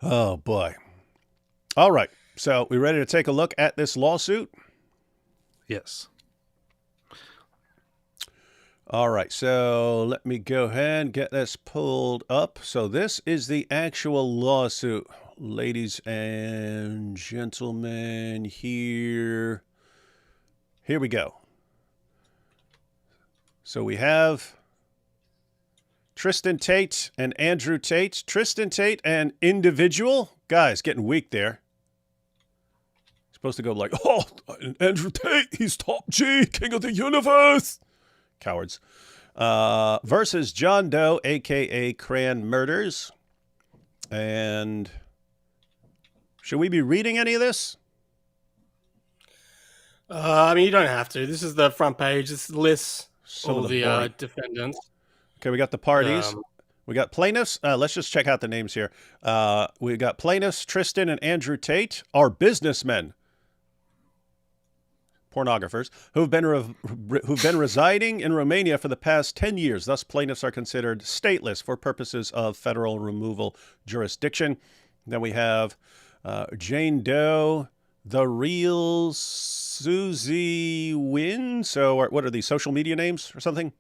Oh, boy. All right. So we ready to take a look at this lawsuit? Yes. All right. So let me go ahead and get this pulled up. So this is the actual lawsuit, ladies and gentlemen. Here we go. So we have Tristan Tate and Andrew Tate. Tristan Tate, an individual. Guys, getting weak there. Supposed to go like, oh, Andrew Tate, he's top G, king of the universe. Cowards. Versus John Doe, a.k.a. Cran Murders. And should we be reading any of this? You don't have to. This is the front page. This lists Some all of the the boring. defendants. Okay, we got the parties. Um, We got plaintiffs. Let's just check out the names here. We got plaintiffs, Tristan and Andrew Tate, are businessmen, pornographers, who've been residing in Romania for the past 10 years. Thus, plaintiffs are considered stateless for purposes of federal removal jurisdiction. Then we have Jane Doe, the real Susie Wynn. So, what are these, social media names or something?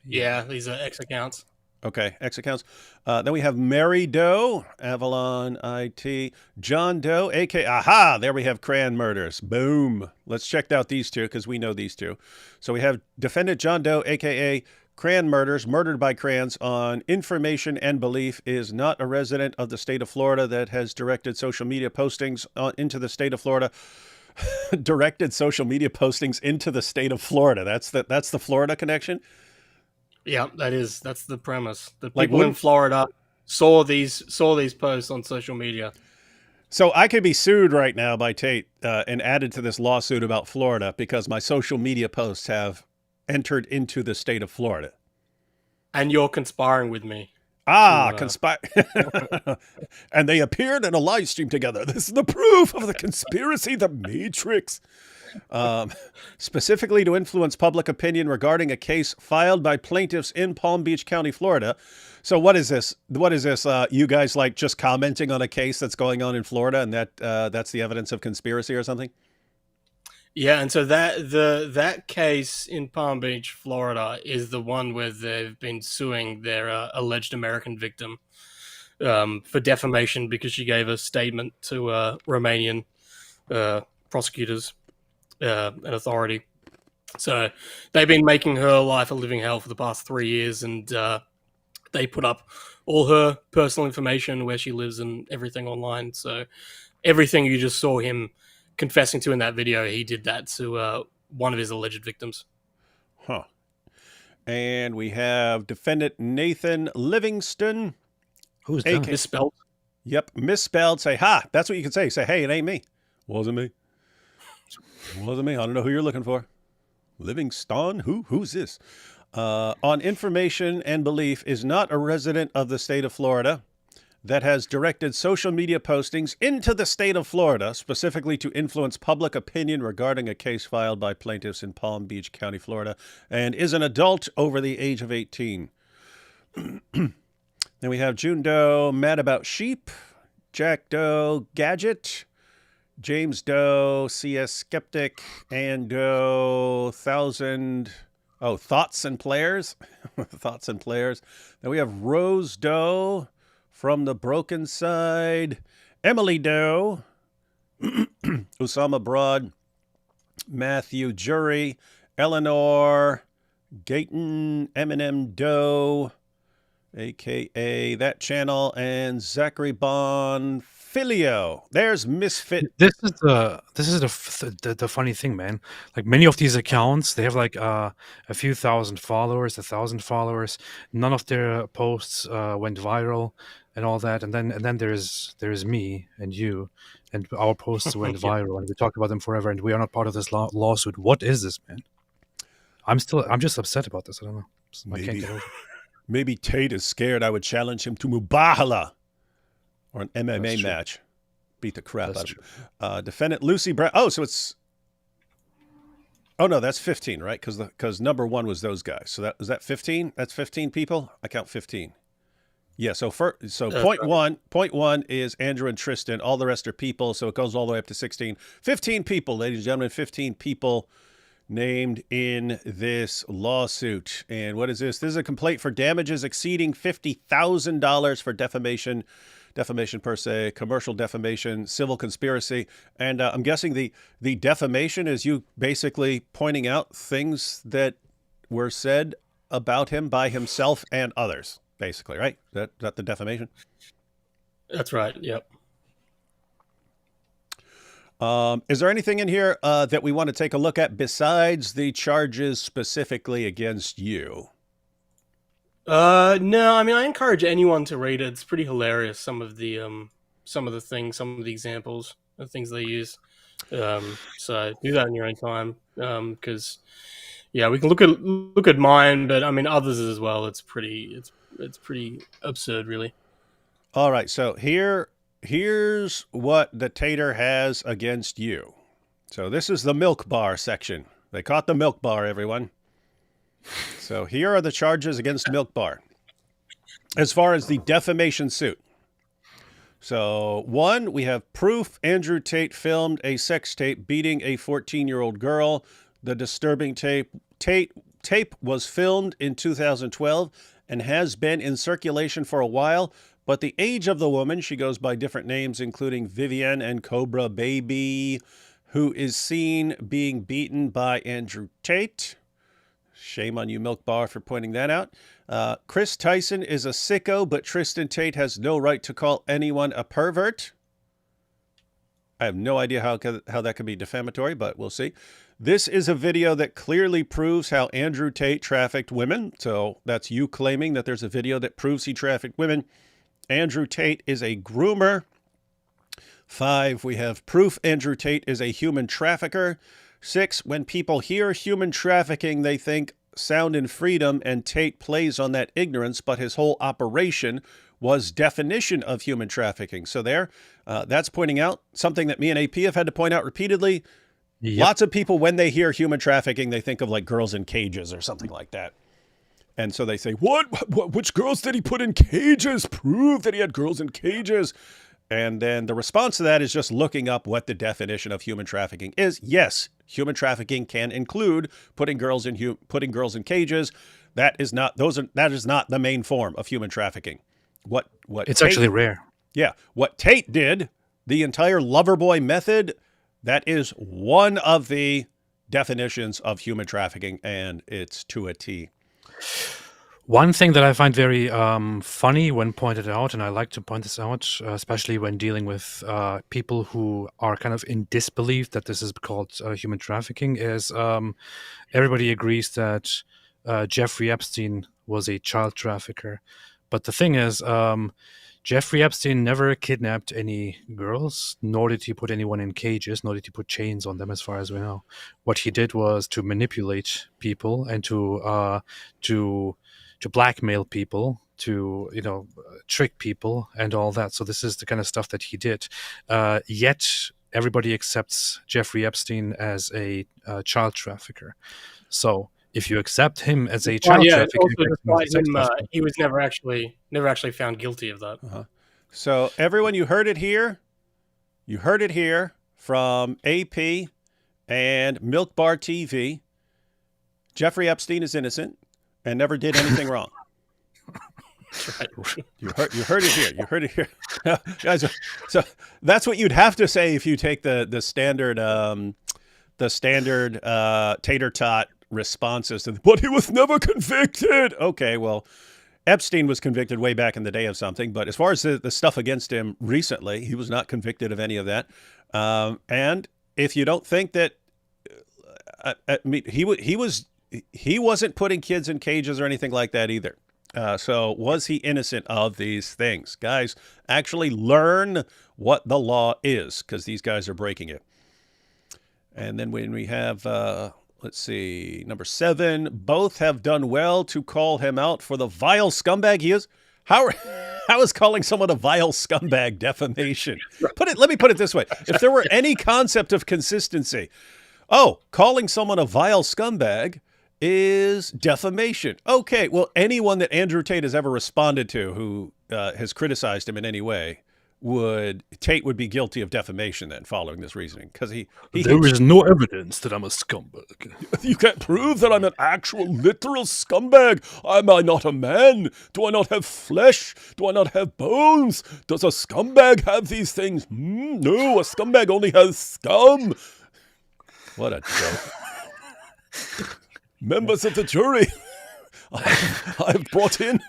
yeah, these are X accounts. Okay, X accounts. Then we have Mary Doe, Avalon IT, John Doe, aka, aha, there we have Cran Murders. Boom. Let's check out these two because we know these two. So we have defendant John Doe, aka Cran Murders, murdered by Crans on information and belief, is not a resident of the state of Florida that has directed social media postings into the state of Florida. Directed social media postings into the state of Florida. That's the Florida connection. Yeah, that's the premise. The Like, people in Florida saw these posts on social media. So I could be sued right now by Tate and added to this lawsuit about Florida because my social media posts have entered into the state of Florida. And you're conspiring with me. Conspire. And they appeared in a live stream together. This is the proof of the conspiracy, the Matrix. Specifically to influence public opinion regarding a case filed by plaintiffs in Palm Beach County, Florida. So what is this? What is this? You guys like just commenting on a case that's going on in Florida, and that's the evidence of conspiracy or something? Yeah, and so that case in Palm Beach, Florida, is the one where they've been suing their alleged American victim for defamation because she gave a statement to Romanian prosecutors and authority. So they've been making her life a living hell for the past 3 years, and they put up all her personal information, where she lives and everything online. So everything you just saw him confessing to in that video, he did that to one of his alleged victims. Huh. And we have defendant Nathan Livingston. Who's that? Misspelled. Yep, misspelled. Say, ha, that's what you can say. Say, hey, it ain't me. Wasn't me. Wasn't me. I don't know who you're looking for. Livingston? Who's this? On information and belief, is not a resident of the state of Florida that has directed social media postings into the state of Florida, specifically to influence public opinion regarding a case filed by plaintiffs in Palm Beach County, Florida, and is an adult over the age of 18. Then we have June Doe, Mad About Sheep, Jack Doe, Gadget, James Doe, CS Skeptic, and Doe, Thoughts and Players. Thoughts and Players. Then we have Rose Doe from the Broken Side, Emily Doe, Usama Broad, Matthew Jury, Eleanor, Gayton, Eminem Doe, a.k.a. That Channel, and Zachary Bonfilio. There's Misfit. This is the funny thing, man. Like many of these accounts, they have like a few thousand followers, 1,000 followers. None of their posts went viral and all that. And then there's me and you, and our posts went viral, and we talked about them forever. And we are not part of this lawsuit. What is this, man? I'm just upset about this. I don't know. I can't get over it. Maybe Tate is scared I would challenge him to Mubahala or an MMA That's true. match. Beat the crap That's out of him. Defendant Lucy Brown. Oh, so it's. Oh no, that's 15, right? Because number one was those guys. So was that 15? That's 15 people. I count 15. Yeah, so That's point right. one is Andrew and Tristan. All the rest are people, so it goes all the way up to 16. 15 people, ladies and gentlemen, 15 people named in this lawsuit. And what is this? This is a complaint for damages exceeding $50,000 for defamation per se, commercial defamation, civil conspiracy. And I'm guessing the defamation is you basically pointing out things that were said about him by himself and others, basically, right? That the defamation? That's right. Yep. Is there anything in here that we want to take a look at besides the charges specifically against you? No, I mean, I encourage anyone to read it. It's pretty hilarious. Some of the things, some of the examples, the things they use. So do that in your own time. Because yeah, we can look at mine, but I mean others as well. It's pretty absurd, really. All right, so here's what the Tater has against you. So this is the milk bar section. They caught the milk bar, everyone. So here are the charges against Milk Bar as far as the defamation suit. So 1, we have proof Andrew Tate filmed a sex tape beating a 14-year-old girl. The disturbing tape was filmed in 2012 and has been in circulation for a while, but the age of the woman, she goes by different names, including Vivian and Cobra Baby, who is seen being beaten by Andrew Tate. Shame on you, Milk Bar, for pointing that out. Chris Tyson is a sicko, but Tristan Tate has no right to call anyone a pervert. I have no idea how that could be defamatory, but we'll see. This is a video that clearly proves how Andrew Tate trafficked women. So that's you claiming that there's a video that proves he trafficked women. Andrew Tate is a groomer. 5, we have proof Andrew Tate is a human trafficker. 6, when people hear human trafficking, they think sound and freedom, and Tate plays on that ignorance, but his whole operation was definition of human trafficking. So that's pointing out something that me and AP have had to point out repeatedly. Yep. Lots of people, when they hear human trafficking, they think of like girls in cages or something like that. And so they say, which girls did he put in cages? Prove that he had girls in cages. And then the response to that is just looking up what the definition of human trafficking is. Yes, human trafficking can include putting girls in cages. That is not the main form of human trafficking. What It's Tate, actually rare. Yeah, what Tate did, the entire Loverboy method, that is one of the definitions of human trafficking, and it's to a T. One thing that I find very funny when pointed out, and I like to point this out, especially when dealing with people who are kind of in disbelief that this is called human trafficking, is everybody agrees that Jeffrey Epstein was a child trafficker. But the thing is, Jeffrey Epstein never kidnapped any girls, nor did he put anyone in cages, nor did he put chains on them, as far as we know. What he did was to manipulate people and to blackmail people, to trick people and all that. So this is the kind of stuff that he did. Yet everybody accepts Jeffrey Epstein as a child trafficker. So if you accept him as a child trafficker, also despite him, he was never actually found guilty of that. Uh-huh. So everyone, you heard it here. You heard it here from AP and Milk Bar TV. Jeffrey Epstein is innocent and never did anything wrong. You heard it here. You heard it here, guys. So that's what you'd have to say if you take the standard tater tot responses to, but he was never convicted. Okay, well, Epstein was convicted way back in the day of something, but as far as the stuff against him recently, he was not convicted of any of that. And if you don't think that, I mean, he wasn't putting kids in cages or anything like that either. So was he innocent of these things? Guys, actually learn what the law is, because these guys are breaking it. And then when we have, let's see, number 7, both have done well to call him out for the vile scumbag he is. How is calling someone a vile scumbag defamation? Let me put it this way. If there were any concept of consistency, calling someone a vile scumbag is defamation. Okay, well, anyone that Andrew Tate has ever responded to who has criticized him in any way, Tate would be guilty of defamation then, following this reasoning, because There is no evidence that I'm a scumbag. you can't prove that I'm an actual literal scumbag. Am I not a man? Do I not have flesh? Do I not have bones? Does a scumbag have these things? No, a scumbag only has scum. What a joke. Members of the jury, I've brought in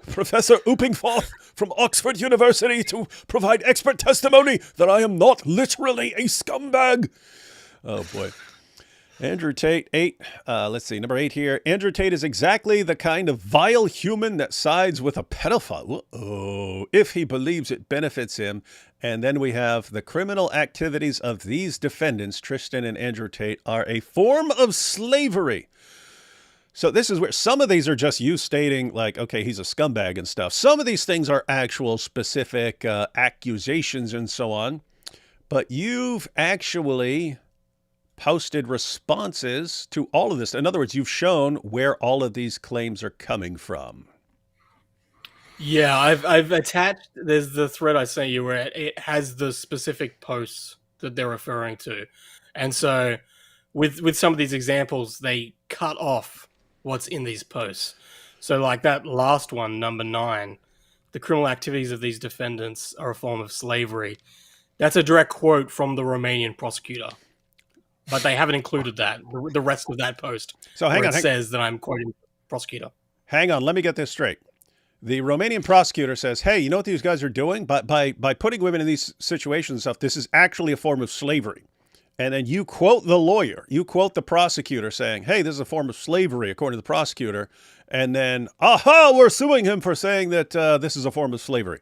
Professor Oopingforth from Oxford University to provide expert testimony that I am not literally a scumbag. Oh boy. Andrew Tate, 8. Let's see, number 8 here. Andrew Tate is exactly the kind of vile human that sides with a pedophile. If he believes it benefits him. And then we have the criminal activities of these defendants, Tristan and Andrew Tate, are a form of slavery. So this is where some of these are just you stating like, okay, he's a scumbag and stuff. Some of these things are actual specific accusations and so on. But you've actually posted responses to all of this. In other words, you've shown where all of these claims are coming from. Yeah, I've attached. There's the thread I sent you where it has the specific posts that they're referring to, and so with some of these examples, they cut off what's in these posts. So, like that last one, number 9, the criminal activities of these defendants are a form of slavery. That's a direct quote from the Romanian prosecutor, but they haven't included that the rest of that post. So hang on, says that I'm quoting the prosecutor. Hang on, let me get this straight. The Romanian prosecutor says, hey, you know what these guys are doing? By putting women in these situations and stuff, this is actually a form of slavery. And then you quote the lawyer, you quote the prosecutor saying, hey, this is a form of slavery, according to the prosecutor. And then, we're suing him for saying that this is a form of slavery.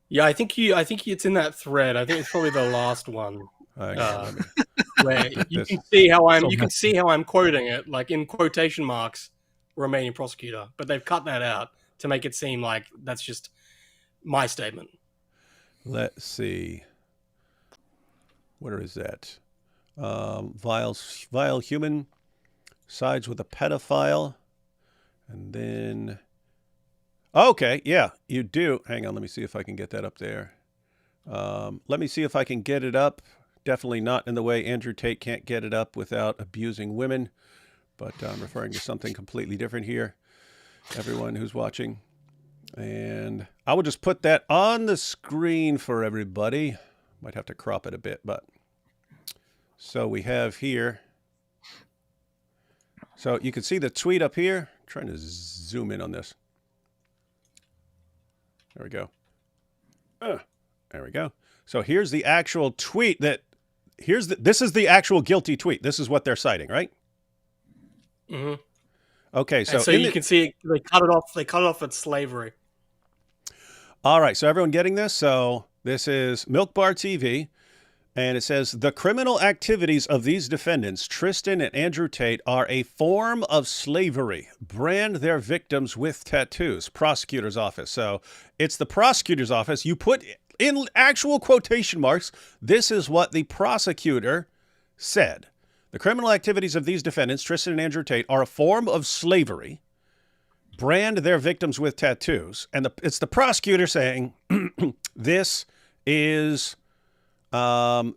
Yeah, I think it's in that thread. I think it's probably the last one. Where you can see how I'm quoting it, like in quotation marks, Romanian prosecutor, but they've cut that out to make it seem like that's just my statement. Let's see. Where is that? Vile human sides with a pedophile. And then... Okay, yeah, you do. Hang on, let me see if I can get that up there. Let me see if I can get it up. Definitely not in the way Andrew Tate can't get it up without abusing women. But I'm referring to something completely different here, everyone who's watching. And I will just put that on the screen for everybody. Might have to crop it a bit, but... So we have here... So you can see the tweet up here. I'm trying to zoom in on this. There we go. There we go. So here's the actual tweet that... This is the actual guilty tweet. This is what they're citing, right? Mm-hmm. Okay, so you can see they cut it off. They cut it off at slavery. All right, so everyone getting this? So this is Milk Bar TV, and it says the criminal activities of these defendants, Tristan and Andrew Tate, are a form of slavery. Brand their victims with tattoos. Prosecutor's office. So it's the prosecutor's office. You put in actual quotation marks. This is what the prosecutor said. The criminal activities of these defendants, Tristan and Andrew Tate, are a form of slavery. Brand their victims with tattoos. And it's the prosecutor saying this is a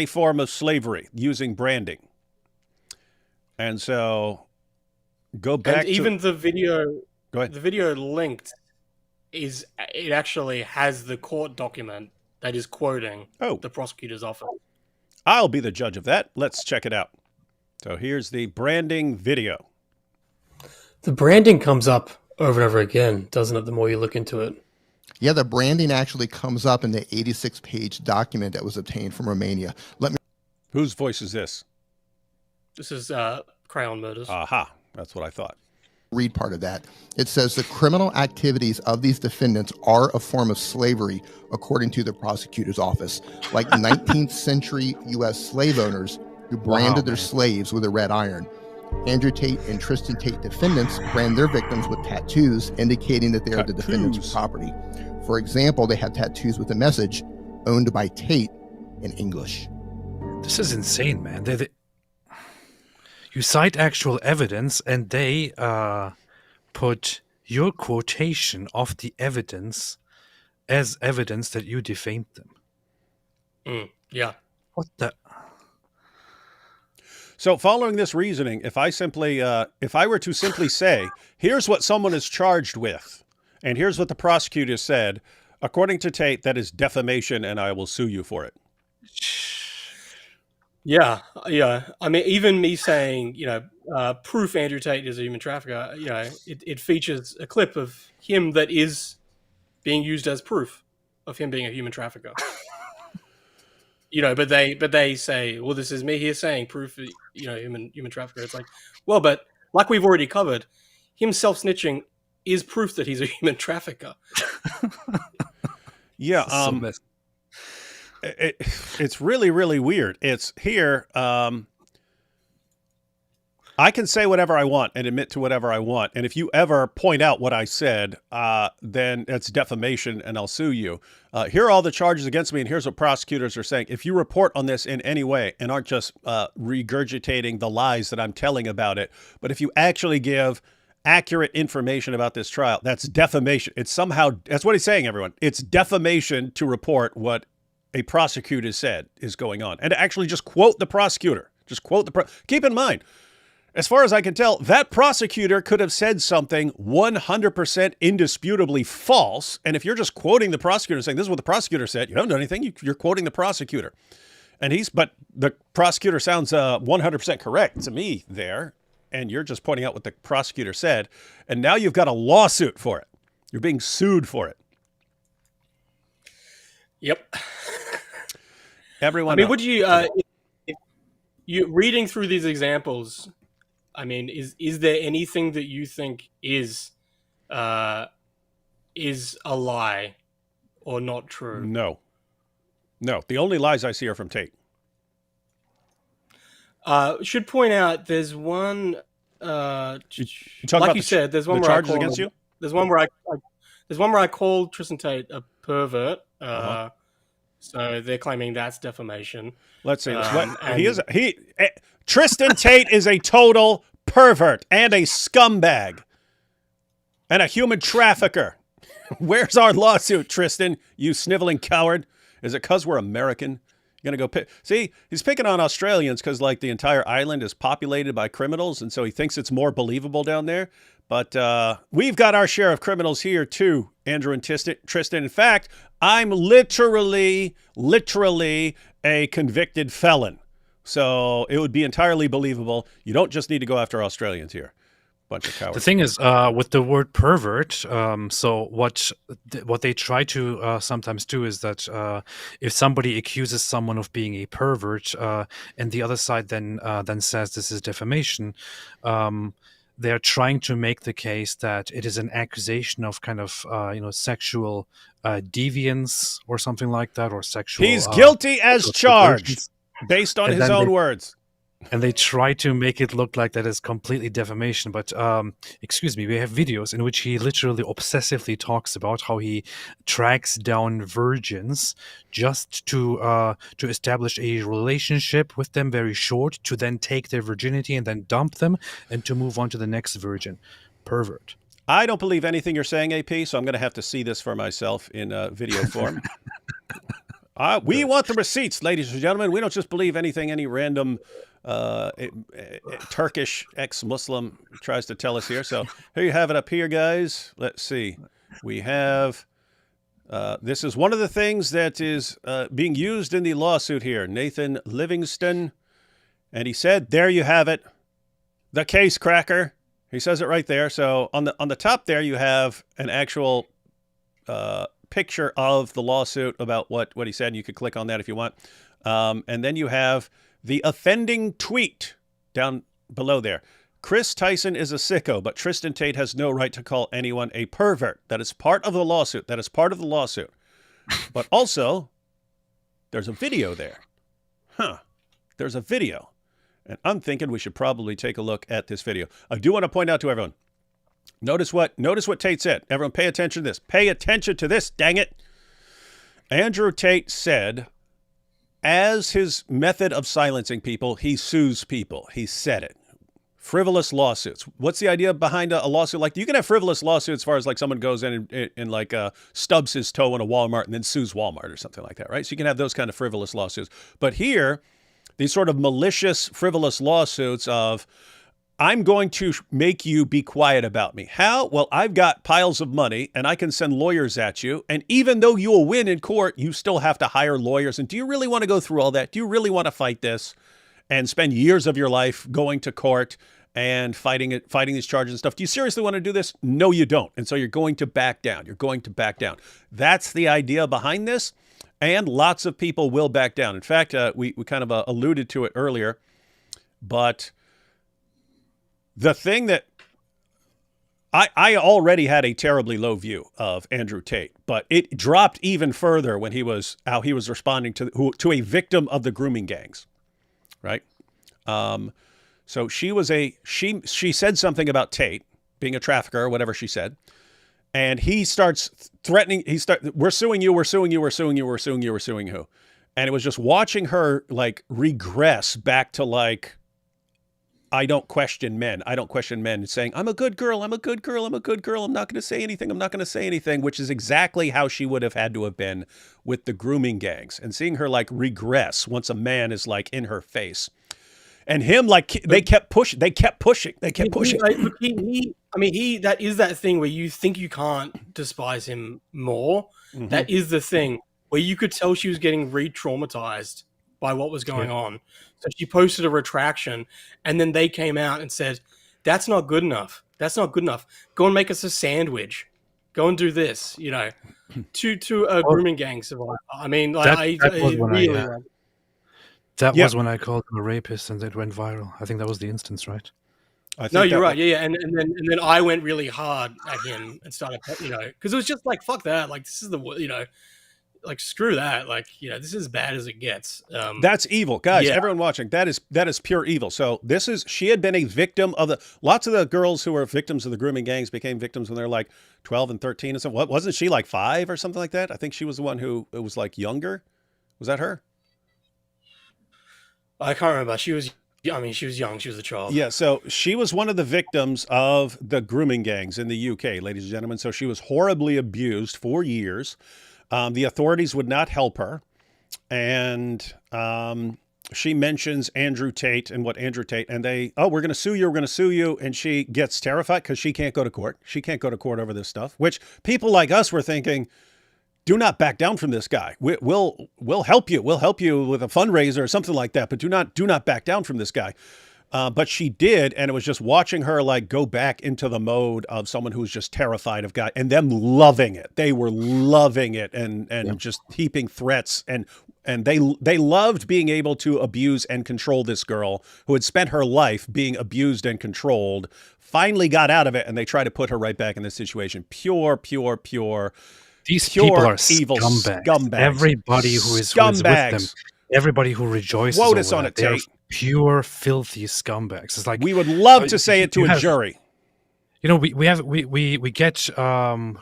form of slavery, using branding. And so go back and even the video. Go ahead. The video linked it actually has the court document that is quoting the prosecutor's office. I'll be the judge of that. Let's check it out. So here's the branding video. The branding comes up over and over again, doesn't it, the more you look into it? Yeah, the branding actually comes up in the 86-page document that was obtained from Romania. Whose voice is this? This is Crayon Murders. Aha, that's what I thought. Read part of that. It says the criminal activities of these defendants are a form of slavery, according to the prosecutor's office, like 19th century U.S. slave owners who branded their slaves with a red iron. Andrew Tate and Tristan Tate defendants brand their victims with tattoos indicating that they are the defendant's property. For example, they have tattoos with the message, owned by Tate, in English. This is insane, man. You cite actual evidence, and they put your quotation of the evidence as evidence that you defamed them. Yeah. What the? So following this reasoning, if I were to simply say, here's what someone is charged with, and here's what the prosecutor said, according to Tate, that is defamation, and I will sue you for it. Yeah. I mean, even me saying, proof Andrew Tate is a human trafficker, it features a clip of him that is being used as proof of him being a human trafficker. But they say, well, this is me here saying proof, human trafficker. It's like, well, but like we've already covered, him self-snitching is proof that he's a human trafficker. Yeah, it's really, really weird. It's here. I can say whatever I want and admit to whatever I want. And if you ever point out what I said, then it's defamation and I'll sue you. Here are all the charges against me, and here's what prosecutors are saying. If you report on this in any way and aren't just regurgitating the lies that I'm telling about it, but if you actually give accurate information about this trial, that's defamation. That's what he's saying, everyone. It's defamation to report what a prosecutor said is going on. And to actually just quote the prosecutor. Keep in mind, as far as I can tell, that prosecutor could have said something 100% indisputably false. And if you're just quoting the prosecutor saying, this is what the prosecutor said, you haven't done anything. You're quoting the prosecutor. But the prosecutor sounds 100% correct to me there. And you're just pointing out what the prosecutor said. And now you've got a lawsuit for it. You're being sued for it. Yep. Everyone. I mean, would you, if you reading through these examples, I mean, is there anything that you think is a lie or not true? No. The only lies I see are from Tate. Should point out there's one. Like you said, there's one the where charges against you. There's one where I called Tristan Tate a pervert. So they're claiming that's defamation. Let's see. Tristan Tate is a total pervert and a scumbag and a human trafficker. Where's our lawsuit, Tristan? You sniveling coward. Is it because we're American? You're going to go pick. See, he's picking on Australians because like the entire island is populated by criminals. And so he thinks it's more believable down there. But we've got our share of criminals here too, Andrew and Tristan. In fact, I'm literally a convicted felon. So it would be entirely believable. You don't just need to go after Australians here. Bunch of cowards. The thing is, with the word pervert, so what they try to sometimes do is that if somebody accuses someone of being a pervert, and the other side then says this is defamation, they're trying to make the case that it is an accusation of kind of sexual deviance or something like that, or sexual. He's guilty as charged, based on his own words. And they try to make it look like that is completely defamation. But excuse me, we have videos in which he literally obsessively talks about how he tracks down virgins just to establish a relationship with them, very short, to then take their virginity and then dump them and to move on to the next virgin. Pervert. I don't believe anything you're saying, AP, so I'm going to have to see this for myself in video form. We want the receipts, ladies and gentlemen. We don't just believe anything any random Turkish ex-Muslim tries to tell us here. So here you have it up here, guys. Let's see. We have, this is one of the things that is being used in the lawsuit here. Nathan Livingston. And he said, there you have it. The case cracker. He says it right there. So on the top there, you have an actual picture of the lawsuit about what he said. You could click on that if you want. And then you have the offending tweet down below there. Chris Tyson is a sicko, but Tristan Tate has no right to call anyone a pervert. That is part of the lawsuit. But also, there's a video there. There's a video. And I'm thinking we should probably take a look at this video. I do want to point out to everyone, notice what Tate said. Everyone pay attention to this. Pay attention to this, dang it. Andrew Tate said, as his method of silencing people, he sues people. He said it. frivolous lawsuits. What's the idea behind a lawsuit? Like, you can have frivolous lawsuits as far as like someone goes in and like stubs his toe in a Walmart and then sues Walmart or something like that, right? So you can have those kind of frivolous lawsuits. But here, these sort of malicious, frivolous lawsuits of, I'm going to make you be quiet about me. How? Well, I've got piles of money and I can send lawyers at you. And even though you will win in court, you still have to hire lawyers. And do you really want to go through all that? Do you really want to fight this and spend years of your life going to court and fighting these charges and stuff? Do you seriously want to do this? No, you don't. And so you're going to back down. You're going to back down. That's the idea behind this. And lots of people will back down. In fact, we kind of alluded to it earlier, but the thing that I already had a terribly low view of Andrew Tate, but it dropped even further when how he was responding to a victim of the grooming gangs, right? So she said something about Tate being a trafficker or whatever she said, and he starts threatening. We're suing you. We're suing you. We're suing you. We're suing you. We're suing who? And it was just watching her like regress back to like, I don't question men. I don't question men. Saying, I'm a good girl. I'm a good girl. I'm a good girl. I'm not going to say anything. I'm not going to say anything, which is exactly how she would have had to have been with the grooming gangs. And seeing her like regress once a man is like in her face. And him, like, they kept pushing. They kept pushing. They kept pushing. That is that thing where you think you can't despise him more. Mm-hmm. That is the thing where you could tell she was getting re-traumatized by what was going on. So she posted a retraction, and then they came out and said, that's not good enough. That's not good enough. Go and make us a sandwich. Go and do this, you know, to a grooming gang survivor. I mean, like, that was when I called him a rapist and it went viral. I think that was the instance, right? No, you're right. Yeah. And then I went really hard at him and started, you know, because it was just like, fuck that. Like, this is the, you know, like, screw that. Like, you know, this is as bad as it gets. That's evil. Guys, everyone watching, that is pure evil. So she had been a victim of lots of the girls who were victims of the grooming gangs became victims when they're like 12 and 13 and something. Wasn't she like 5 or something like that? I think she was the one who was like younger. Was that her? I can't remember. She was young. She was a child. Yeah, so she was one of the victims of the grooming gangs in the UK, ladies and gentlemen. So she was horribly abused for years. The authorities would not help her. And she mentions Andrew Tate and what Andrew Tate, and we're going to sue you, we're going to sue you. And she gets terrified because she can't go to court. She can't go to court over this stuff, which people like us were thinking, do not back down from this guy. We'll help you. We'll help you with a fundraiser or something like that. But do not back down from this guy. But she did, and it was just watching her like go back into the mode of someone who's just terrified of God, and them loving it. They were loving it and just heaping threats, and they loved being able to abuse and control this girl who had spent her life being abused and controlled. Finally got out of it, and they try to put her right back in this situation. Pure. These people are evil scumbags. Everybody who is with them, everybody who rejoices over that, they are pure, filthy scumbags. It's like, we would love to say it to a jury. You know, we get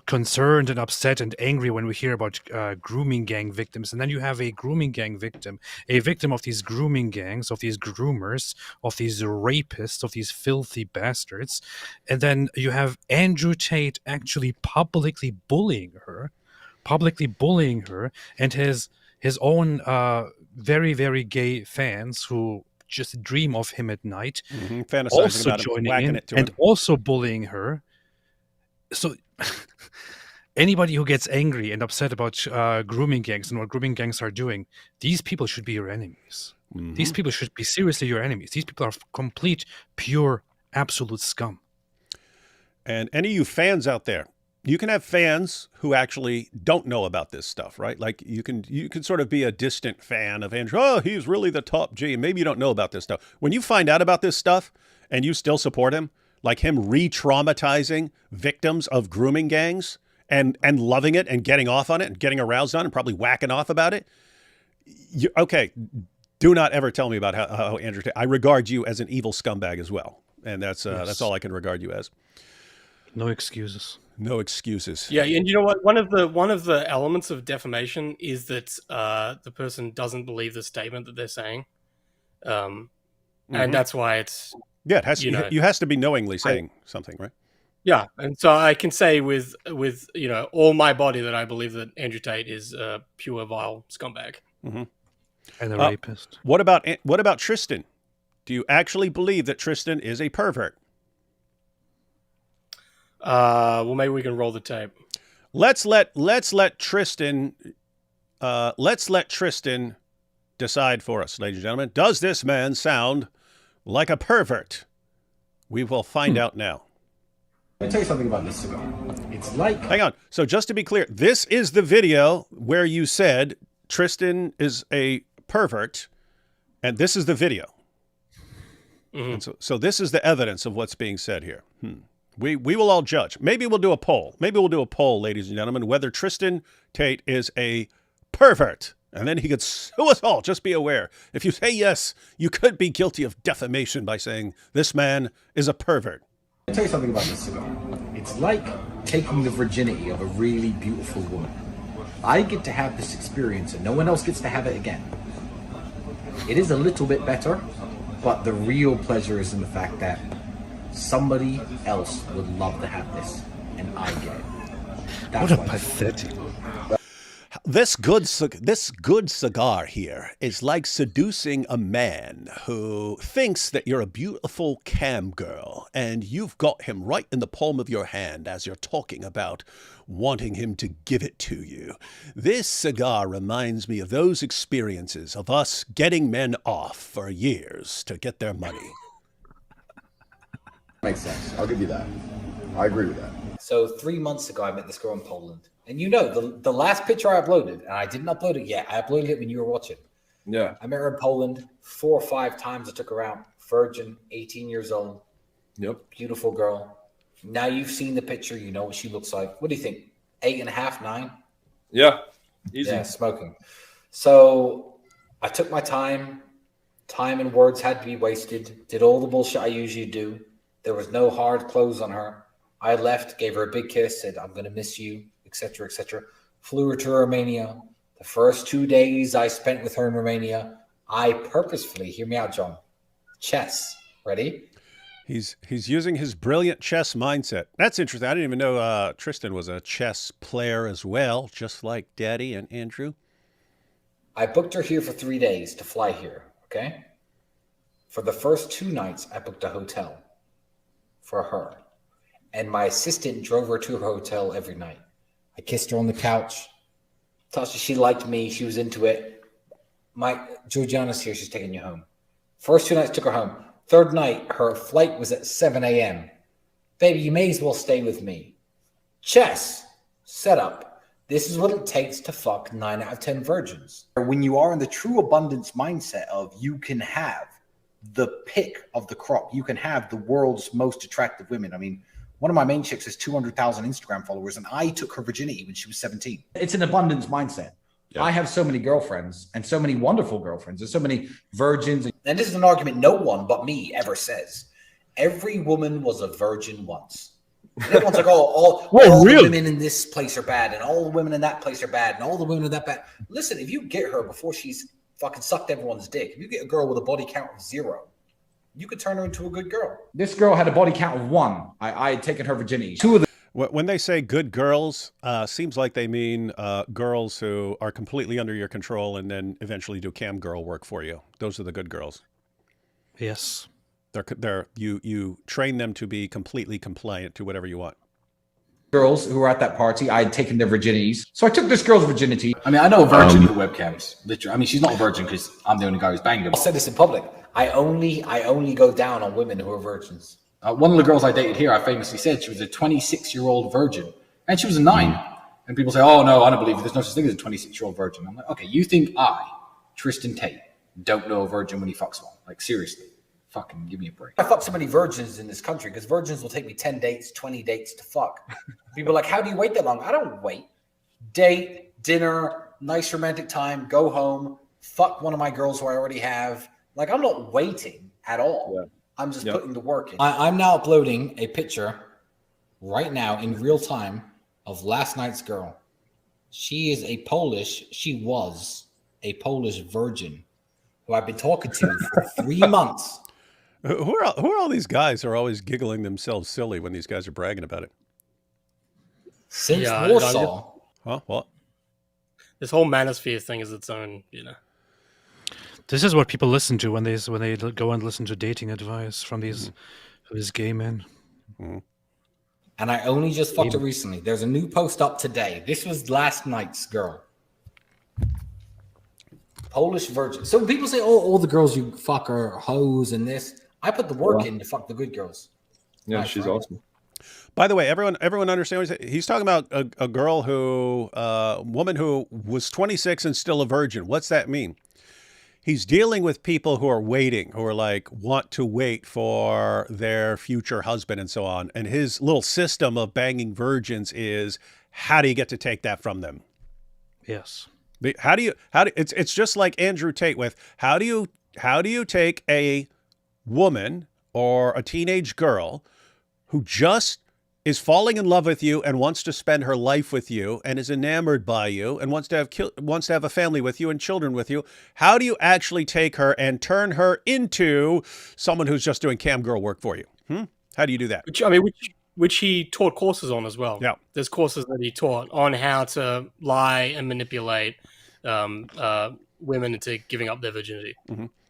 concerned and upset and angry when we hear about grooming gang victims, and then you have a grooming gang victim, a victim of these grooming gangs, of these groomers, of these rapists, of these filthy bastards, and then you have Andrew Tate actually publicly bullying her, and his own very, very gay fans who just dream of him at night, fantasizing also about joining him, in it to and him. also bullying her. So anybody who gets angry and upset about grooming gangs and what grooming gangs are doing, these people should be your enemies. These people should be seriously your enemies. These people are complete, pure, absolute scum. And any of you fans out there, you can have fans who actually don't know about this stuff, right? Like you can sort of be a distant fan of Andrew. Oh, he's really the top G. And maybe you don't know about this stuff. When you find out about this stuff and you still support him, like him re-traumatizing victims of grooming gangs and loving it and getting off on it and getting aroused on it and probably whacking off about it. Okay, do not ever tell me about how Andrew Tate. I regard you as an evil scumbag as well. And that's all I can regard you as. No excuses. No excuses. Yeah, and you know what? One of the elements of defamation is that the person doesn't believe the statement that they're saying, and that's why it's Yeah, it has You know, you has to be knowingly saying something, right? yeah, and so I can say with all my body that I believe that Andrew Tate is a pure vile scumbag. Mm-hmm. And a rapist. What about Tristan? Do you actually believe that Tristan is a pervert? Well, maybe we can roll the tape. Let's let Tristan decide for us, ladies and gentlemen. Does this man sound like a pervert? We will find out now. Let me tell you something about this cigar. It's like... Hang on. So just to be clear, this is the video where you said Tristan is a pervert, and this is the video. Mm-hmm. And so this is the evidence of what's being said here. We will all judge. Maybe we'll do a poll. Ladies and gentlemen, whether Tristan Tate is a pervert. And then he could sue us all. Just be aware. If you say yes, you could be guilty of defamation by saying this man is a pervert. Let me tell you something about this cigar. It's like taking the virginity of a really beautiful woman. I get to have this experience and no one else gets to have it again. It is a little bit better, but the real pleasure is in the fact that somebody else would love to have this, and I get it. That's What a pathetic. This good cigar here is like seducing a man who thinks that you're a beautiful cam girl, and you've got him right in the palm of your hand as you're talking about wanting him to give it to you. This cigar reminds me of those experiences of us getting men off for years to get their money. Makes sense. I'll give you that. I agree with that. So 3 months ago, I met this girl in Poland. And you know, the last picture I uploaded, and I didn't upload it yet. I uploaded it when you were watching. Yeah. I met her in Poland 4 or 5 times. I took her out. Virgin, 18 years old. Yep. Beautiful girl. Now you've seen the picture. You know what she looks like. What do you think? 8.5, 9? Yeah. Easy. Yeah, smoking. So I took my time. Time and words had to be wasted. Did all the bullshit I usually do. There was no hard close on her. I left, gave her a big kiss, said, I'm going to miss you, etc., etc. Flew her to Romania. The first 2 days I spent with her in Romania, I purposefully, hear me out, John, chess. Ready? He's using his brilliant chess mindset. That's interesting. I didn't even know Tristan was a chess player as well, just like Daddy and Andrew. I booked her here for 3 days to fly here, okay? For the first 2 nights, I booked a hotel for her. And my assistant drove her to her hotel every night. I kissed her on the couch. Tasha, she liked me. She was into it. Georgiana's here. She's taking you home. First 2 nights, took her home. Third night, her flight was at 7 a.m. Baby, you may as well stay with me. Chess. Set up. This is what it takes to fuck 9 out of 10 virgins. When you are in the true abundance mindset of you can have the pick of the crop, you can have the world's most attractive women. I mean, one of my main chicks has 200,000 Instagram followers, and I took her virginity when she was 17. It's an abundance mindset. Yeah. I have so many girlfriends and so many wonderful girlfriends and so many virgins. And this is an argument no one but me ever says. Every woman was a virgin once. And everyone's like, all the women in this place are bad, and all the women in that place are bad, and all the women in that bad. Listen, if you get her before she's fucking sucked everyone's dick, if you get a girl with a body count of 0, you could turn her into a good girl. This girl had a body count of 1. I had taken her virginity. 2 of them. When they say good girls, seems like they mean girls who are completely under your control and then eventually do cam girl work for you. Those are the good girls. Yes. You train them to be completely compliant to whatever you want. Girls who were at that party, I had taken their virginities. So I took this girl's virginity. I mean, I know a virgin for webcams. Literally. I mean, she's not a virgin because I'm the only guy who's banged her. I'll say this in public. I only go down on women who are virgins. One of the girls I dated here, I famously said she was a 26-year-old virgin, and she was a 9. And people say, "Oh no, I don't believe it. There's no such thing as a 26-year-old virgin." I'm like, okay, you think I, Tristan Tate, don't know a virgin when he fucks one? Like seriously, fucking give me a break. I fuck so many virgins in this country because virgins will take me 10 dates, 20 dates to fuck. People are like, "How do you wait that long?" I don't wait. Date, dinner, nice romantic time, go home, fuck one of my girls who I already have. Like, I'm not waiting at all. Yeah. I'm just putting the work in. I'm now uploading a picture right now in real time of last night's girl. She was a Polish virgin who I've been talking to for 3 months. Who are all these guys who are always giggling themselves silly when these guys are bragging about it? Since Yeah, Warsaw. Huh? What? This whole manosphere thing is its own, This is what people listen to when they go and listen to dating advice from these gay men. And I only just fucked her recently. There's a new post up today. This was last night's girl. Polish virgin. So people say, oh, all the girls you fuck are hoes and this. I put the work in to fuck the good girls. Yeah, Right, she's right. awesome. By the way, everyone understands what he's talking about. A girl who, woman who was 26 and still a virgin. What's that mean? He's dealing with people who are waiting, who are like, want to wait for their future husband and so on. And his little system of banging virgins is, how do you get to take that from them? Yes. It's just like Andrew Tate with, how do you take a woman or a teenage girl who just is falling in love with you and wants to spend her life with you and is enamored by you and wants to have a family with you and children with you. How do you actually take her and turn her into someone who's just doing cam girl work for you? How do you do that? which he taught courses on as well. Yeah. There's courses that he taught on how to lie and manipulate women into giving up their virginity.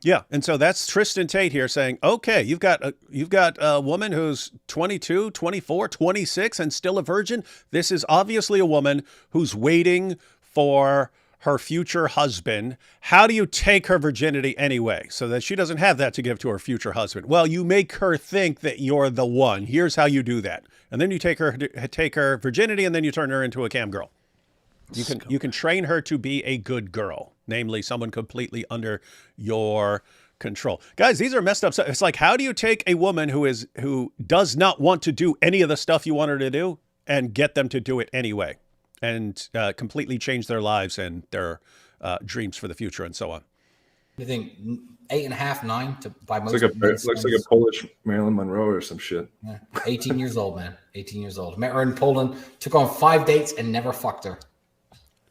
Yeah, and so that's Tristan Tate here saying, okay, you've got a woman who's 22, 24, 26 and still a virgin. This is obviously a woman who's waiting for her future husband. How do you take her virginity anyway so that she doesn't have that to give to her future husband? Well, you make her think that you're the one. Here's how you do that. And then you take her virginity and then you turn her into a cam girl. You can train her to be a good girl, namely someone completely under your control. Guys, these are messed up stuff. It's like, how do you take a woman who does not want to do any of the stuff you want her to do and get them to do it anyway and completely change their lives and their dreams for the future and so on? You think 8.5, 9 to by most. Looks like a Polish Marilyn Monroe or some shit. Yeah. 18 years old, man. 18 years old. Met her in Poland. Took on 5 dates and never fucked her.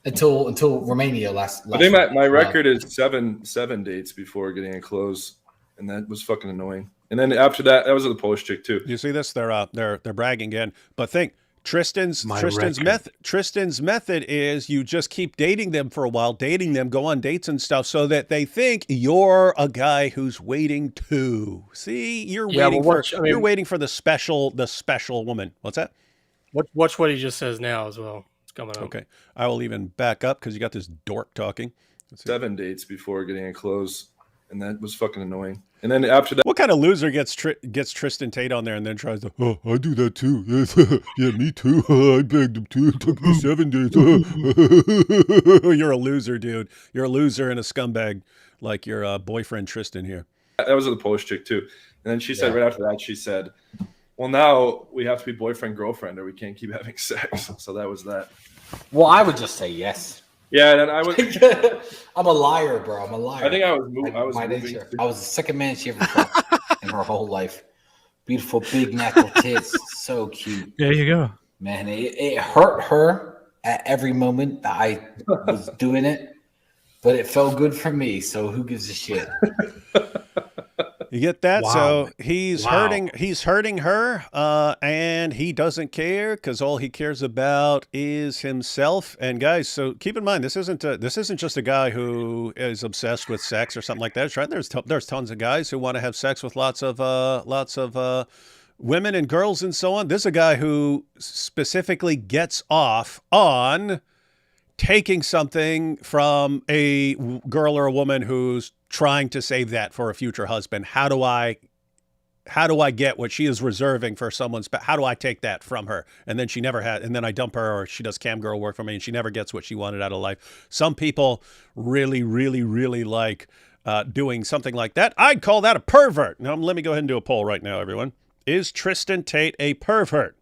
Until Romania last I think my month. record is seven dates before getting a close, and that was fucking annoying. And then after that was a Polish chick too. You see this? They're bragging again. But think, Tristan's method is you just keep dating them for a while, dating them, go on dates and stuff, so that they think you're a guy who's waiting too. See, you're waiting for the special woman. What's that? Watch what he just says now as well. Coming up. Okay, I will even back up because you got this dork talking. 7 dates before getting a close, and that was fucking annoying. And then after that, what kind of loser gets Tristan Tate on there and then tries to, oh, I do that too. Yeah, me too. I begged him too. It took me 7 days. You're a loser, dude. You're a loser and a scumbag like your boyfriend Tristan here. that was the Polish chick too. And then she said right after that, she said, well, now we have to be boyfriend, girlfriend, or we can't keep having sex. So that was that. Well, I would just say yes. Yeah, and I was. I'm a liar, bro. I'm a liar. I think I was moving. I was the second man she ever fucked in her whole life. Beautiful, big knuckle tits, so cute. There you go. Man, it hurt her at every moment that I was doing it, but it felt good for me. So who gives a shit? You get that? Wow. So he's hurting her, and he doesn't care because all he cares about is himself. And guys, so keep in mind, this isn't just a guy who is obsessed with sex or something like that. Right? There's tons of guys who want to have sex with lots of women and girls and so on. This is a guy who specifically gets off on taking something from a girl or a woman who's trying to save that for a future husband. How do I get what she is reserving for someone's, how do I take that from her? And then she never had, and then I dump her, or she does cam girl work for me and she never gets what she wanted out of life. Some people really, really, really like doing something like that. I'd call that a pervert. Now, let me go ahead and do a poll right now, everyone. Is Tristan Tate a pervert?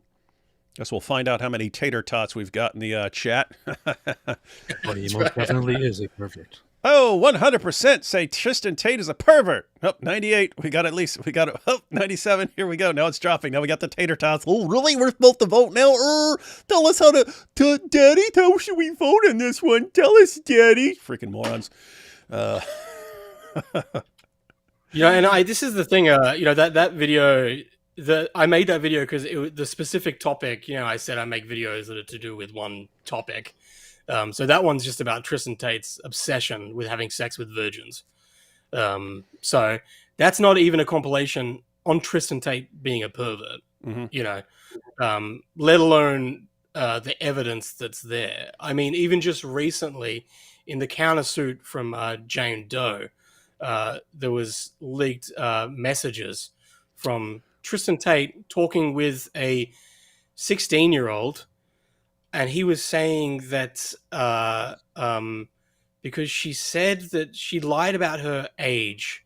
Guess we'll find out how many tater tots we've got in the chat. Well, he most definitely is a pervert. Oh, 100% say Tristan Tate is a pervert. Oh, 98. We got 97. Here we go. Now it's dropping. Now we got the tater tots. Oh, really? We're supposed to vote now? Tell us how Daddy, how should we vote on this one? Tell us, Daddy. Freaking morons. And this is the thing. That video. I made that video because the specific topic. I said I make videos that are to do with one topic. So that one's just about Tristan Tate's obsession with having sex with virgins. So that's not even a compilation on Tristan Tate being a pervert. Let alone the evidence that's there. I mean, even just recently in the countersuit from Jane Doe, there was leaked messages from Tristan Tate talking with a 16-year-old, and he was saying that because she said that she lied about her age,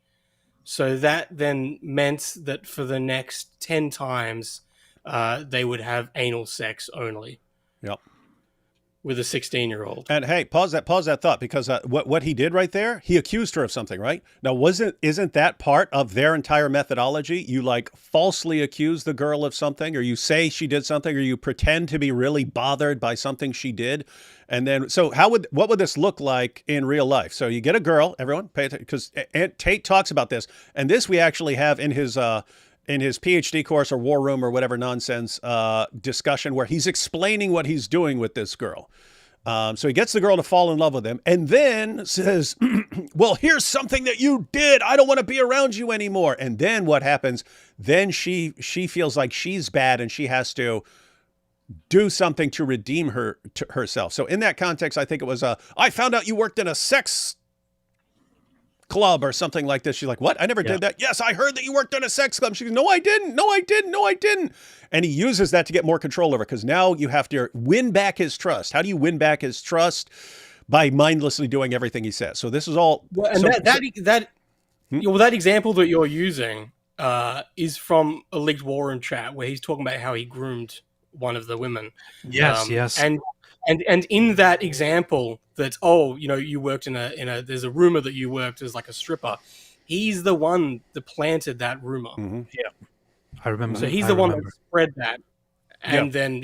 so that then meant that for the next 10 times they would have anal sex only. Yep. With a 16-year-old. And hey, pause that thought, because what he did right there, he accused her of something, right? Now, isn't that part of their entire methodology? You falsely accuse the girl of something, or you say she did something, or you pretend to be really bothered by something she did. And then, so what would this look like in real life? So you get a girl, everyone pay attention, because Tate talks about this, and this we actually have in his PhD course or War Room or whatever nonsense discussion, where he's explaining what he's doing with this girl. So he gets the girl to fall in love with him, and then says, well, here's something that you did. I don't want to be around you anymore. And then what happens? Then she feels like she's bad, and she has to do something to redeem herself. So in that context, I think it was, I found out you worked in a sex club or something like this. She's like, what? I never did that. Yes, I heard that you worked in a sex club. She goes, no, I didn't. No, I didn't. No, I didn't. And he uses that to get more control over it, because now you have to win back his trust. How do you win back his trust? By mindlessly doing everything he says. So this is all. Well, and that example that you're using is from a leaked War Room chat where he's talking about how he groomed one of the women. Yes. And in that example, that you worked in a there's a rumor that you worked as like a stripper. He's the one that planted that rumor. Mm-hmm. Yeah, I remember. So he's the one that spread that, and then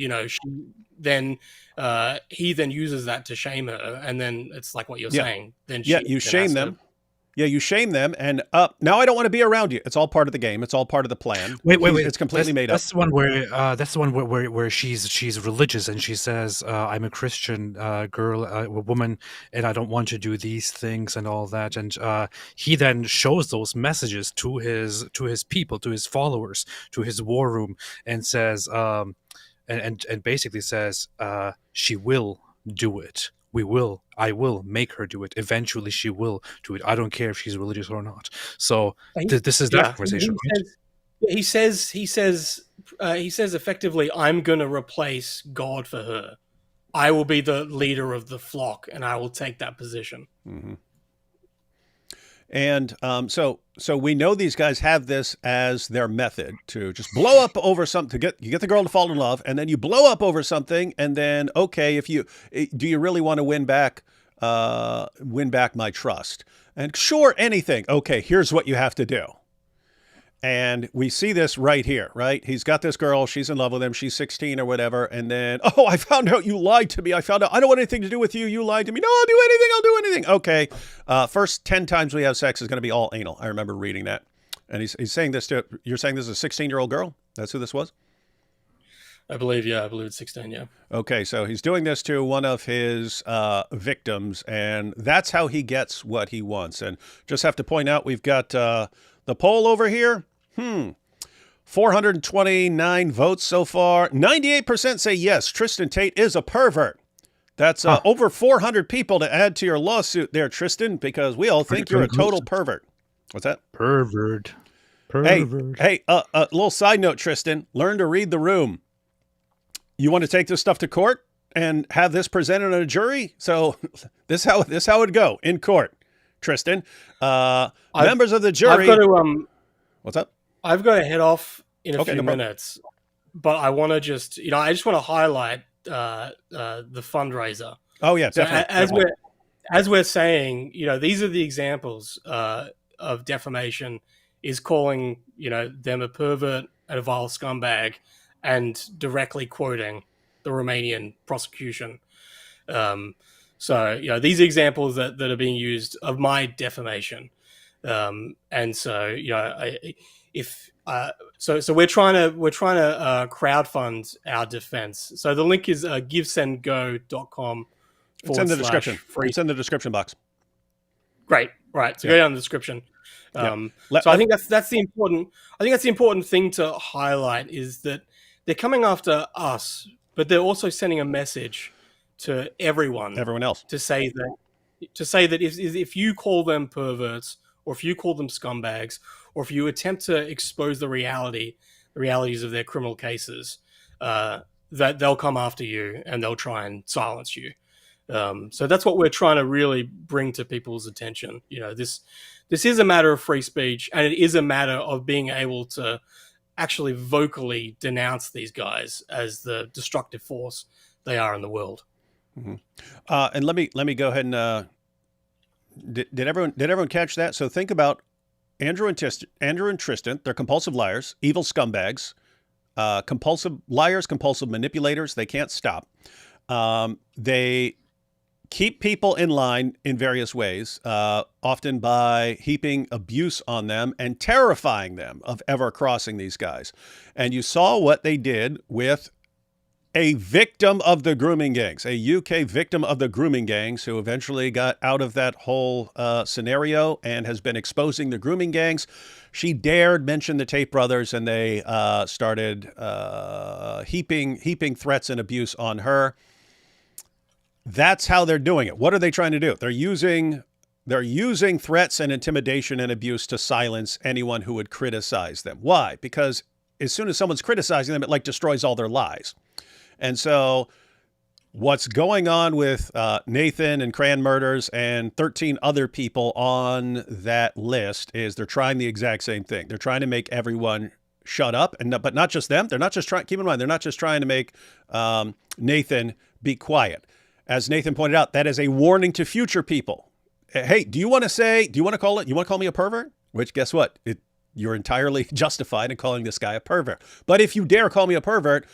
he then uses that to shame her, and then it's like what you're saying. Then you shame them. Yeah, you shame them, and now I don't want to be around you. It's all part of the game. It's all part of the plan. Wait! It's completely made up. That's the one where she's religious, and she says, "I'm a Christian girl, a woman, and I don't want to do these things and all that." And he then shows those messages to his people, to his followers, to his war room, and says, and basically says, "She will do it. I will make her do it. Eventually she will do it. I don't care if she's religious or not." So this is that conversation. He says effectively, I'm going to replace God for her. I will be the leader of the flock, and I will take that position. Mm-hmm. And so we know these guys have this as their method to just blow up over something. You get the girl to fall in love, and then you blow up over something, and then do you really want to win back my trust? And sure, anything. Okay, here's what you have to do. And we see this right here, right? He's got this girl. She's in love with him. She's 16 or whatever. And then, I found out you lied to me. I found out I don't want anything to do with you. You lied to me. No, I'll do anything. Okay. First 10 times we have sex is going to be all anal. I remember reading that. And he's saying this you're saying this is a 16-year-old girl? That's who this was? I believe it's 16, yeah. Okay, so he's doing this to one of his victims, and that's how he gets what he wants. And just have to point out, we've got the poll over here. 429 votes so far. 98% say yes, Tristan Tate is a pervert. That's over 400 people to add to your lawsuit there, Tristan, because we all think you're a total pervert. What's that? Pervert. Hey, a little side note, Tristan. Learn to read the room. You want to take this stuff to court and have this presented on a jury? So this how it'd go in court, Tristan. Members of the jury. I've got to, what's up? I've got to head off in a few minutes, but I want to just want to highlight the fundraiser. Oh yeah, so definitely. As we're saying, these are the examples of defamation. Is calling them a pervert and a vile scumbag, and directly quoting the Romanian prosecution. So these examples that are being used of my defamation. And so, so we're trying to crowdfund our defense. So the link is givesendgo.com. It's in the description. Free. It's in the description box. Great, right. So go down in the description. So I think that's the important. I think that's the important thing to highlight is that they're coming after us, but they're also sending a message to everyone else to say that if you call them perverts, or if you call them scumbags, or if you attempt to expose the realities of their criminal cases, that they'll come after you and they'll try and silence you. So that's what we're trying to really bring to people's attention. This is a matter of free speech, and it is a matter of being able to actually vocally denounce these guys as the destructive force they are in the world. Mm-hmm. And let me go ahead and did everyone catch that? So think about Andrew and Tristan. They're compulsive liars, evil scumbags, compulsive liars, compulsive manipulators. They can't stop. They keep people in line in various ways, often by heaping abuse on them and terrifying them of ever crossing these guys. And you saw what they did with a victim of the grooming gangs, a UK victim of the grooming gangs who eventually got out of that whole scenario and has been exposing the grooming gangs. She dared mention the Tate brothers, and they started heaping threats and abuse on her. That's how they're doing it. What are they trying to do? They're using threats and intimidation and abuse to silence anyone who would criticize them. Why? Because as soon as someone's criticizing them, it destroys all their lies. And so what's going on with Nathan and Cran murders and 13 other people on that list is they're trying the exact same thing. They're trying to make everyone shut up, but not just them. They're not just trying. Keep in mind, they're not just trying to make Nathan be quiet. As Nathan pointed out, that is a warning to future people. Hey, do you want to call me a pervert? Which, guess what? You're entirely justified in calling this guy a pervert. But if you dare call me a pervert,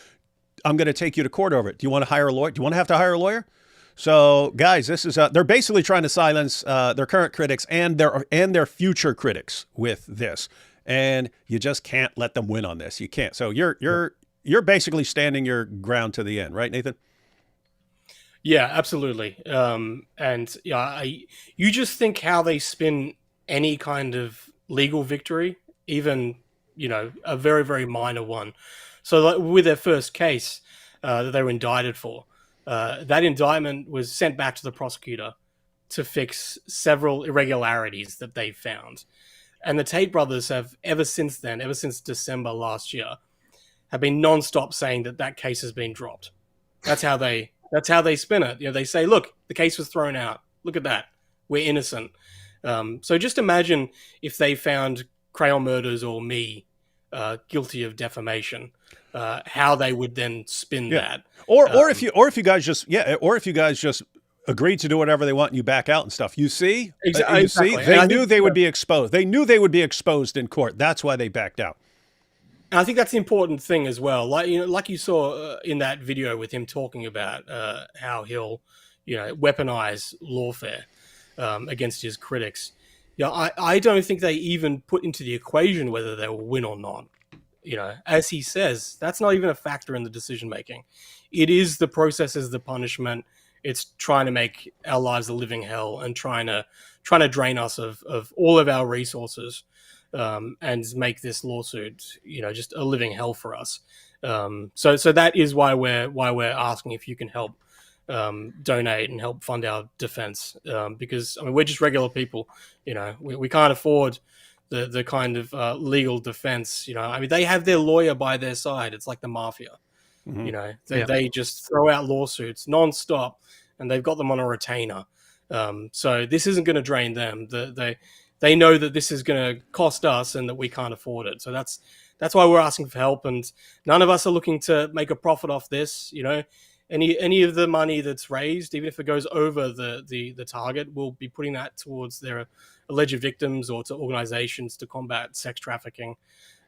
I'm going to take you to court over it. Do you want to hire a lawyer? Do you want to have to hire a lawyer? So, guys, this is they're basically trying to silence their current critics and their future critics with this. And you just can't let them win on this. You can't. So you're basically standing your ground to the end, right, Nathan? Yeah, absolutely. And you just think how they spin any kind of legal victory, even a very, very minor one. So with their first case that they were indicted for, that indictment was sent back to the prosecutor to fix several irregularities that they found. And the Tate brothers have ever since December last year, have been nonstop saying that case has been dropped. That's how they spin it. They say, look, the case was thrown out. Look at that. We're innocent. So just imagine if they found Crayon Murders or me guilty of defamation, how they would then spin that. Or if you guys just agreed to do whatever they want and you back out and stuff. You see? Exactly. They knew they would be exposed. They knew they would be exposed in court. That's why they backed out. And I think that's the important thing as well. Like you saw in that video with him talking about how he'll, weaponize lawfare against his critics. I don't think they even put into the equation whether they will win or not. As he says, that's not even a factor in the decision making. It is the process as the punishment. It's trying to make our lives a living hell and trying to drain us of all of our resources. And make this lawsuit, just a living hell for us. So that is why we're asking if you can help donate and help fund our defense. Because we're just regular people. We can't afford the kind of legal defense. They have their lawyer by their side. It's like the mafia. Mm-hmm. They just throw out lawsuits nonstop, and they've got them on a retainer. So this isn't going to drain them. They know that this is going to cost us and that we can't afford it. So that's why we're asking for help. And none of us are looking to make a profit off this. Any of the money that's raised, even if it goes over the target, we'll be putting that towards their alleged victims or to organizations to combat sex trafficking.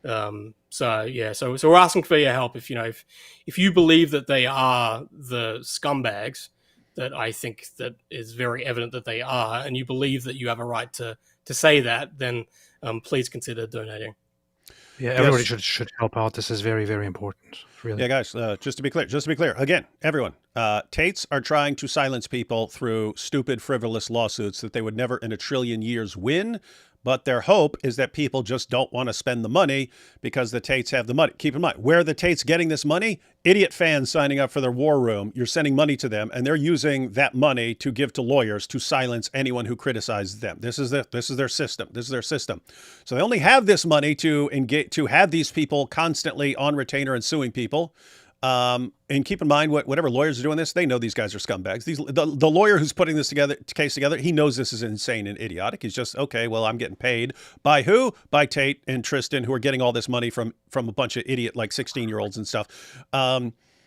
So we're asking for your help. If you believe that they are the scumbags that I think that is very evident that they are, and you believe that you have a right to say that, then please consider donating. Yeah, everybody Yes. should help out. This is very, very important. Really. Yeah, guys, just to be clear, again, everyone, Tates are trying to silence people through stupid, frivolous lawsuits that they would never in a trillion years win. But their hope is that people just don't want to spend the money because the Tates have the money. Keep in mind, where are the Tates getting this money? Idiot fans signing up for their war room. You're sending money to them, and they're using that money to give to lawyers to silence anyone who criticizes them. This is their system. This is their system. So they only have this money to engage, to have these people constantly on retainer and suing people. And keep in mind, whatever lawyers are doing this, they know these guys are scumbags. The lawyer who's putting this case together, he knows this is insane and idiotic. He's just, okay, well, I'm getting paid by who? By Tate and Tristan, who are getting all this money from a bunch of idiot, like 16-year-olds and stuff,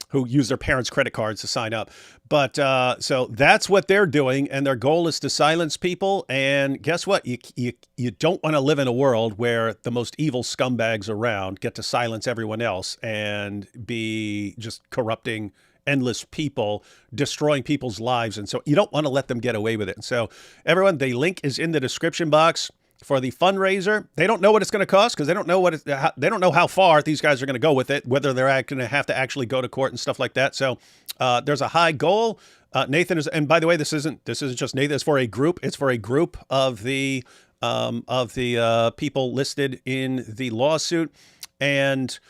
who use their parents' credit cards to sign up. But so that's what they're doing, and their goal is to silence people. And guess what? You don't want to live in a world where the most evil scumbags around get to silence everyone else and be just corrupting endless people, destroying people's lives. And so you don't want to let them get away with it. And so everyone, the link is in the description box for the fundraiser. They don't know what it's going to cost because they don't know they don't know how far these guys are going to go with it, whether they're going to have to actually go to court and stuff like that. So there's a high goal. Nathan is, and by the way, this isn't just Nathan. It's for a group. It's for a group of the people listed in the lawsuit, and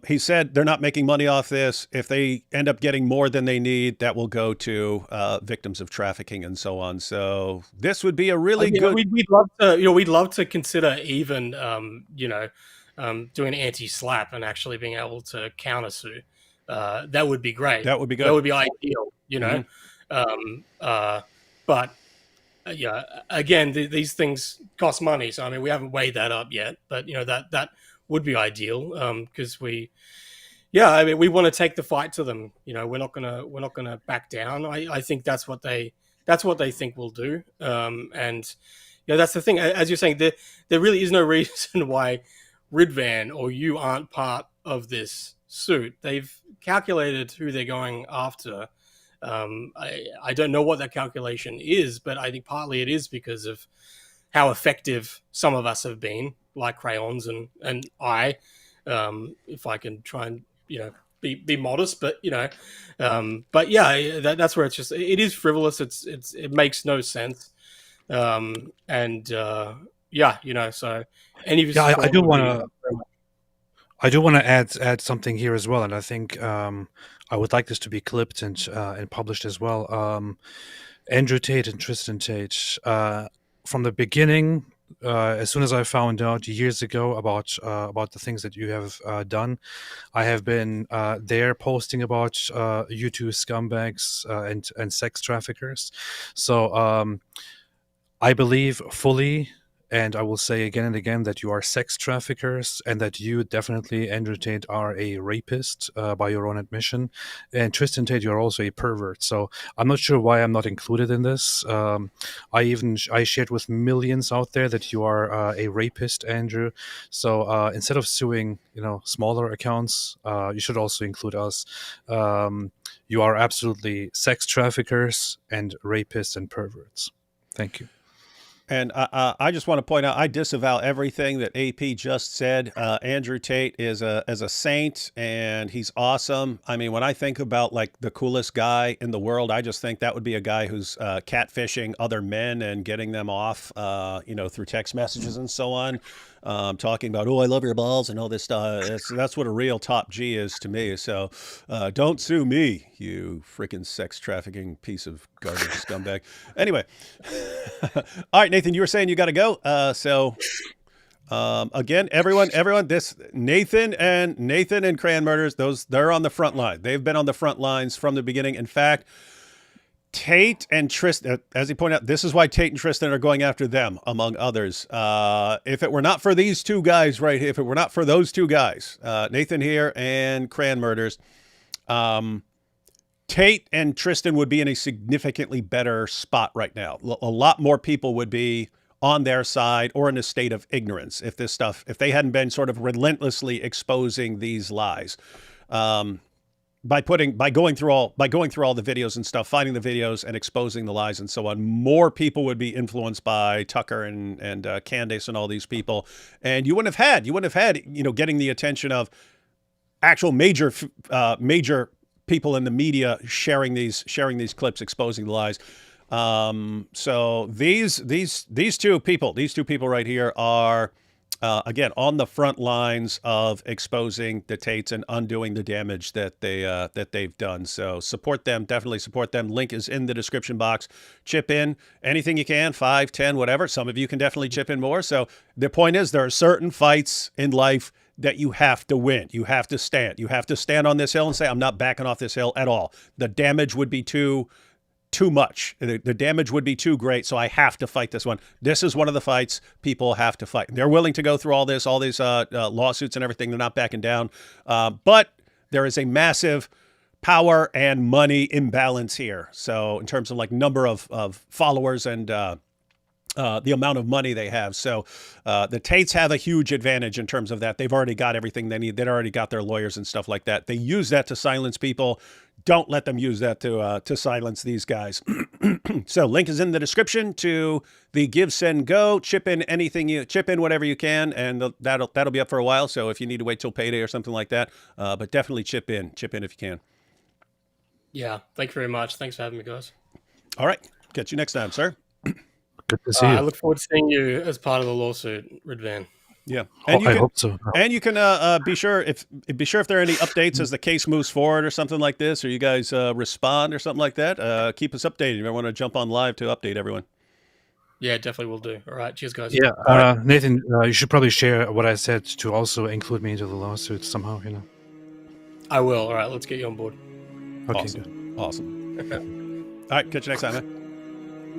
he said they're not making money off this. If they end up getting more than they need, that will go to victims of trafficking and so on. So this would be a really good. We'd love to consider even doing anti-slap and actually being able to countersue. That would be great. That would be good. That would be ideal. But yeah, again, these things cost money. So I mean, we haven't weighed that up yet. But that would be ideal because we want to take the fight to them. We're not gonna back down. I think that's what they think we'll do. And that's the thing. As you're saying, there really is no reason why Ridvan or you aren't part of this suit. They've calculated who they're going after. I don't know what that calculation is, but I think partly it is because of how effective some of us have been, like Crayons and I, if I can try and be modest, but but yeah, that's where it is frivolous. It makes no sense, so I do want to add something here as well, and I think I would like this to be clipped and published as well. Andrew Tate and Tristan Tate, from the beginning, as soon as I found out years ago about the things that you have done, I have been there posting about you two scumbags and sex traffickers. So I believe fully, and I will say again and again, that you are sex traffickers and that you definitely, Andrew Tate, are a rapist by your own admission. And Tristan Tate, you're also a pervert. So I'm not sure why I'm not included in this. I shared with millions out there that you are a rapist, Andrew. So instead of suing, smaller accounts, you should also include us. You are absolutely sex traffickers and rapists and perverts. Thank you. And I just want to point out, I disavow everything that AP just said. Andrew Tate is as a saint, and he's awesome. I mean, when I think about like the coolest guy in the world, I just think that would be a guy who's catfishing other men and getting them off, through text messages and so on. Talking about, oh, I love your balls and all this stuff. That's what a real top G is to me. So don't sue me, you freaking sex trafficking piece of garbage scumbag. Anyway. All right, Nathan, you were saying you got to go. Again, everyone, this Nathan and Crayon Murders, they're on the front line. They've been on the front lines from the beginning. In fact, Tate and Tristan, as he pointed out, this is why Tate and Tristan are going after them, among others. If it were not for these two guys right here, if it were not for those two guys, Nathan here and Crayon Murders, Tate and Tristan would be in a significantly better spot right now. A lot more people would be on their side or in a state of ignorance if they hadn't been sort of relentlessly exposing these lies. by going through all the videos and stuff, finding the videos and exposing the lies and so on, more people would be influenced by Tucker and Candace and all these people, and you wouldn't have had getting the attention of actual major people in the media sharing these clips, exposing the lies. So these two people right here are again on the front lines of exposing the Tates and undoing the damage that they've done. So support them, definitely support them. Link is in the description box. Chip in anything you can, 5, 10, whatever. Some of you can definitely chip in more. So the point is, there are certain fights in life that you have to win. You have to stand. You have to stand on this hill and say, I'm not backing off this hill at all. The damage would be too much. The damage would be too great, so I have to fight this one. This is one of the fights people have to fight. They're willing to go through all these lawsuits and everything. They're not backing down. But there is a massive power and money imbalance here. So in terms of like number of followers and the amount of money they have. So the Tates have a huge advantage in terms of that. They've already got everything they need. They've already got their lawyers and stuff like that. They use that to silence people. Don't let them use that to silence these guys. So link is in the description to the Give, Send, Go. Chip in whatever you can, and that'll be up for a while. So if you need to wait till payday or something like that, but definitely chip in if you can. Yeah, thank you very much. Thanks for having me, guys. All right, catch you next time, sir. Good to see you. I look forward to seeing you as part of the lawsuit, Red Van. Yeah, and I hope so. And you can be sure if there are any updates as the case moves forward or something like this, or you guys respond or something like that. Keep us updated. You might want to jump on live to update everyone. Yeah, definitely will do. All right, cheers, guys. Yeah, Nathan, you should probably share what I said to also include me into the lawsuit somehow. I will. All right, let's get you on board. Okay, awesome. All right, catch you next time, man.